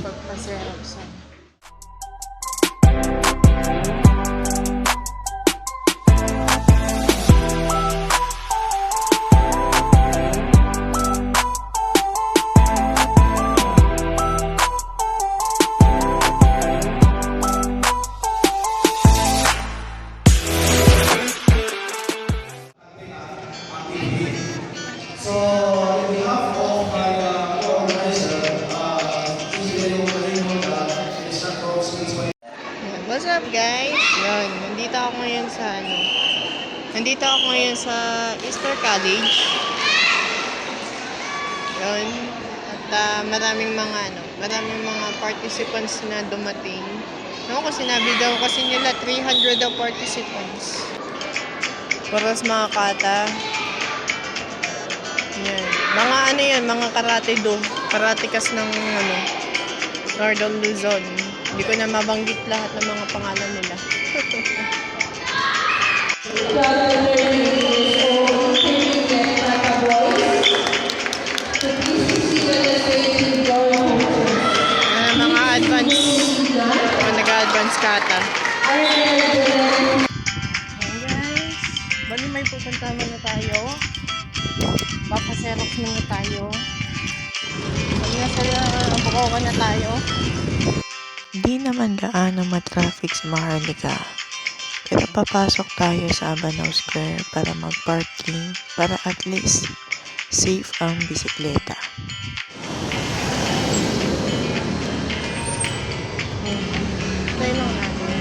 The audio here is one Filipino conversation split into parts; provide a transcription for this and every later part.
pagpa-xeroxan. So, on behalf of my co-organizer, What's up guys? Yun, nandito ako ngayon sa Easter College. Yun. At maraming mga participants na dumating. No, kung sinabi daw kasi nila 300 daw participants. Paras mga kata. Yan. Mga karatikas ng Northern Luzon. Hindi ko na mabanggit lahat ng mga pangalan nila. Nag-advance kata. Ayan guys, bali may pupunta na tayo. Papa-xerox muna tayo. Bali na sila, bukawan na tayo. Di naman gaano matraffic sa Maharlika, pero papasok tayo sa Abanao Square para mag-parking para at least safe ang bisikleta. Tayo lang natin.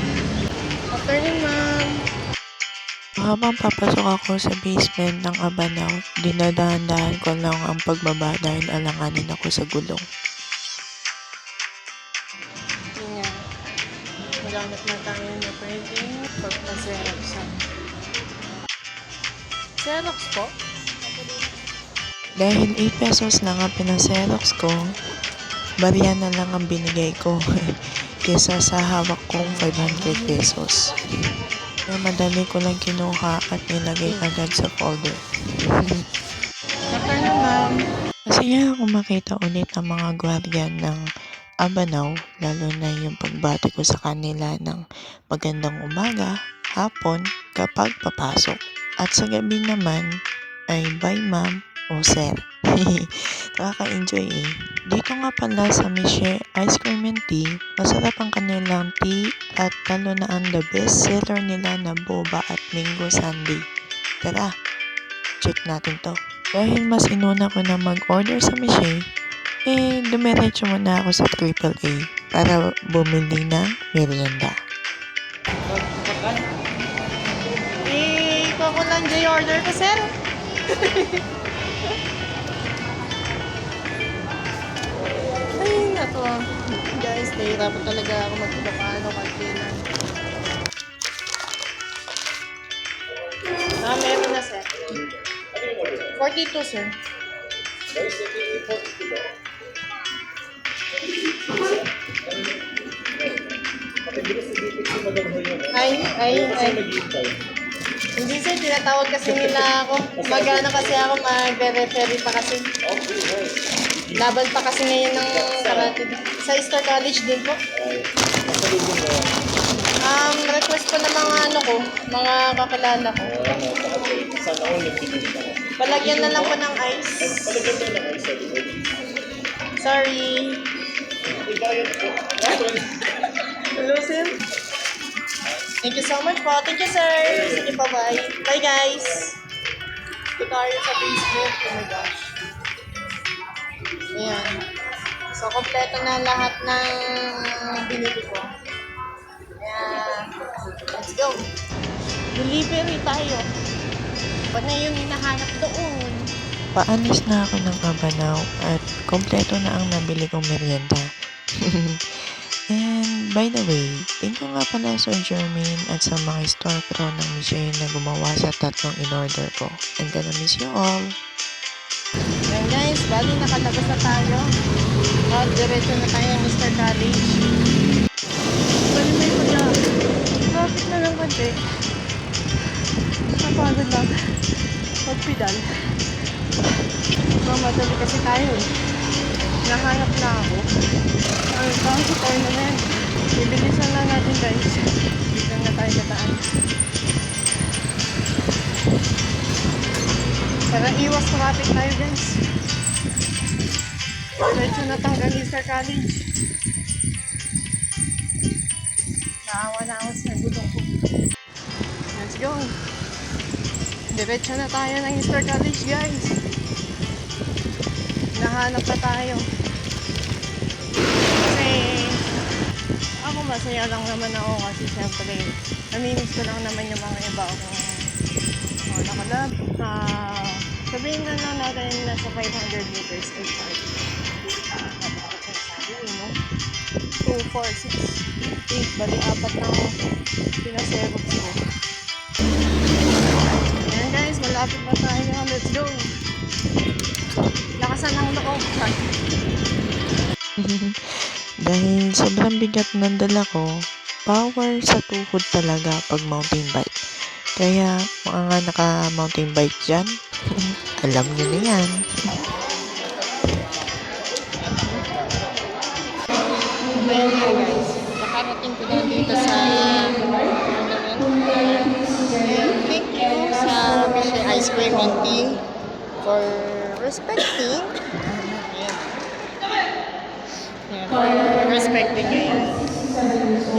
Afternoon, ma'am. Habang papasok ako sa basement ng Abanao, dinadahan-dahan ko lang ang pagbaba dahil alanganin ako sa gulong. Maghanap na tayo na pwedeng pagpa-xeroxan. Xerox po? Dahil 8 pesos lang ang pinaserox ko, barya na lang ang binigay ko kesa sa hawak kong 500 pesos. Kaya madali ko lang kinuha at nilagay agad sa folder. Afternoon, ma'am. Masaya ako makita ulit ang mga gwardiya ng Abanao, lalo na yung pagbati ko sa kanila ng magandang umaga, hapon, kapag papasok. At sa gabi naman ay bye ma'am o sir. Nakaka-enjoy eh. Dito nga pala sa Miche Ice Cream and Tea, masarap ang kanilang tea at lalo na ang the best seller nila na boba at mango sundae. Tara, check natin to. Dahil mas inuna ko na mag-order sa Miche, dumiretso muna ako sa AAA para bumili ng merienda. Ikaw ko lang order ko, sir. Ay, nato. Guys, nahihirapan talaga ako mag-Ilocano kahit kailan. Meron na, sir. 42, sir. Ay. Hindi sir, tinatawag kasi nila ako. Mag-ano kasi ako, mag-referee pa kasi. Laban pa kasi ngayon ng karate. Sa Easter College din po. Request po ng mga kakilala ko. Palagyan na lang po ng ice. Sorry. Hello, sir. Thank you so much po. Thank you, sir. Sige pa, bye. Bye, guys. Ito tayo sa basement. Oh my gosh. Ayan. So, kompleto na lahat ng binili ko. Ayan. Let's go. Delivery tayo. Ba't na yung hinahanap doon? Paalis na ako ng Abanao at kompleto na ang nabili kong merienda. And by the way, thank you nga pala Sir Jermaine at sa mga store crew ng Michelle na gumawa sa tatlong in-order ko. I'm gonna miss you all. Ayan guys, bali nakalabas na tayo. Diretso na tayo ng Mr. College. Bali may pala. Traffic na lang konti. Napagod lang. Magpidal. Mamadali kasi tayo eh. Nahanap na ako. ang tournament. Bibilisan lang natin guys. Biglang na tayo nataan. Para iwas traffic tayo guys. Diretso na hanggang Easter College. Naawa na ako sa gulong ko. Let's go. Diretso na tayo ng Easter College guys. Nahanap na tayo. Kasi ako masaya lang naman ako kasi syempre namimiss ko lang naman yung mga iba akong nakalab. Sabihin na lang natin nasa 500 meters to start. Sabi mo 2, 4, 6, 8 bali 4 na pinasebog ko. Ayan guys, malapit na tayo. Let's go! Lakasan ng loob. Dahil sobrang bigat ng dala ko, power sa tuhod talaga pag mountain bike. Kaya mga naka-mountain bike dyan, alam nyo na yan. Ayan nga guys, nakarating ko na dito sa thank you sa Michelle Ice Cream and Tea for respecting for respecting ngayon.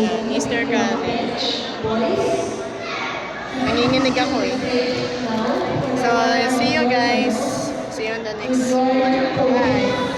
Yan, Easter College. Nanginginig ako eh. So, see you guys. See you on the next one. Bye.